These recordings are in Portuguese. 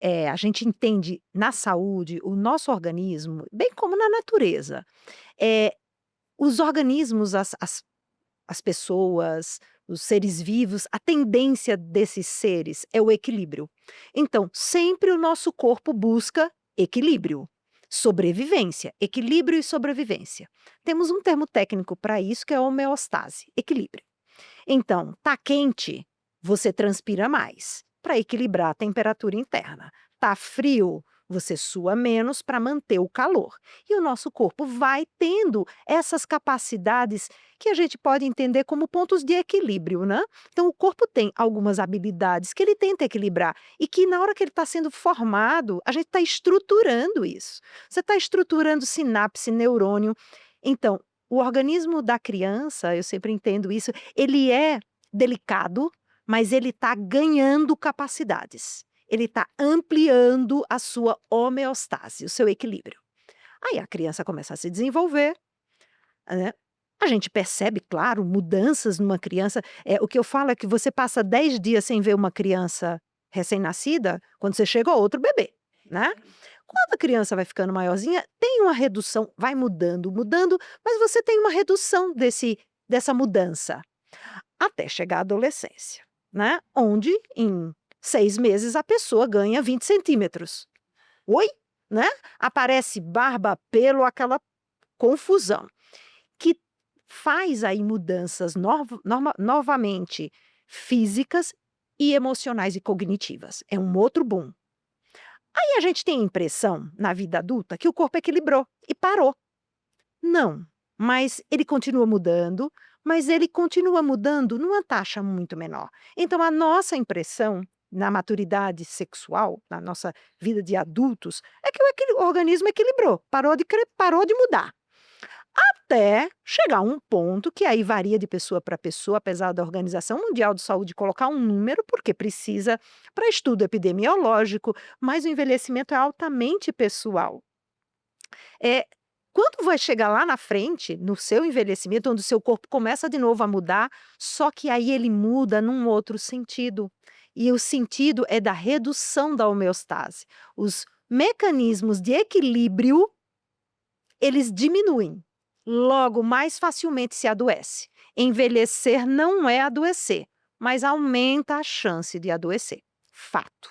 a gente entende na saúde, o nosso organismo, bem como na natureza, eh, os organismos, as pessoas, os seres vivos, a tendência desses seres é o equilíbrio. Então, sempre o nosso corpo busca equilíbrio, sobrevivência, equilíbrio e sobrevivência. Temos um termo técnico para isso que é homeostase, equilíbrio. Então, tá quente, você transpira mais, para equilibrar a temperatura interna. Tá frio, você sua menos para manter o calor. E o nosso corpo vai tendo essas capacidades que a gente pode entender como pontos de equilíbrio, né? Então, o corpo tem algumas habilidades que ele tenta equilibrar e que na hora que ele está sendo formado, a gente está estruturando isso. Você está estruturando sinapse, neurônio. Então, o organismo da criança, eu sempre entendo isso, ele é delicado, mas ele está ganhando capacidades. Ele está ampliando a sua homeostase, o seu equilíbrio. Aí a criança começa a se desenvolver, né. A gente percebe, claro, mudanças numa criança. O que eu falo é que você passa 10 dias sem ver uma criança recém-nascida, quando você chega outro bebê, né. Quando a criança vai ficando maiorzinha, tem uma redução, vai mudando, mudando, mas você tem uma redução dessa mudança. Até chegar à adolescência, né, onde em 6 meses a pessoa ganha 20 centímetros. Oi? Né? Aparece barba, pelo, aquela confusão, que faz aí mudanças novamente físicas e emocionais e cognitivas. É um outro boom. Aí a gente tem a impressão, na vida adulta, que o corpo equilibrou e parou. Não, mas ele continua mudando, mas ele continua mudando numa taxa muito menor. Então a nossa impressão, na maturidade sexual, na nossa vida de adultos, é que o organismo equilibrou, parou de mudar. Até chegar a um ponto que aí varia de pessoa para pessoa, apesar da Organização Mundial de Saúde colocar um número, porque precisa para estudo epidemiológico, mas o envelhecimento é altamente pessoal. É, quando vai chegar lá na frente, no seu envelhecimento, onde o seu corpo começa de novo a mudar, só que aí ele muda num outro sentido. E o sentido é da redução da homeostase. Os mecanismos de equilíbrio, eles diminuem. Logo, mais facilmente se adoece. Envelhecer não é adoecer, mas aumenta a chance de adoecer. Fato.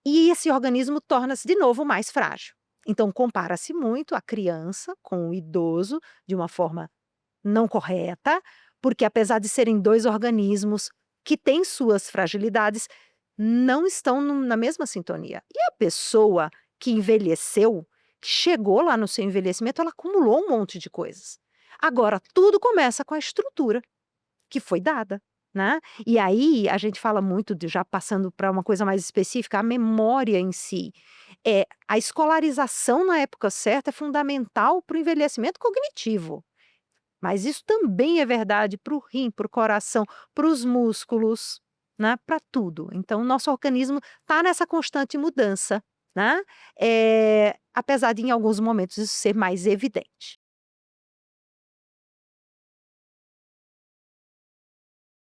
E esse organismo torna-se de novo mais frágil. Então compara-se muito a criança com o idoso de uma forma não correta, porque apesar de serem 2 organismos que têm suas fragilidades, não estão na mesma sintonia. E a pessoa que envelheceu, que chegou lá no seu envelhecimento, ela acumulou um monte de coisas. Agora tudo começa com a estrutura que foi dada, né. E aí a gente fala muito de, já passando para uma coisa mais específica, a memória em si. A escolarização na época certa é fundamental para o envelhecimento cognitivo, mas isso também é verdade para o rim, para o coração, para os músculos, né, para tudo. Então o nosso organismo está nessa constante mudança, né, apesar de em alguns momentos isso ser mais evidente.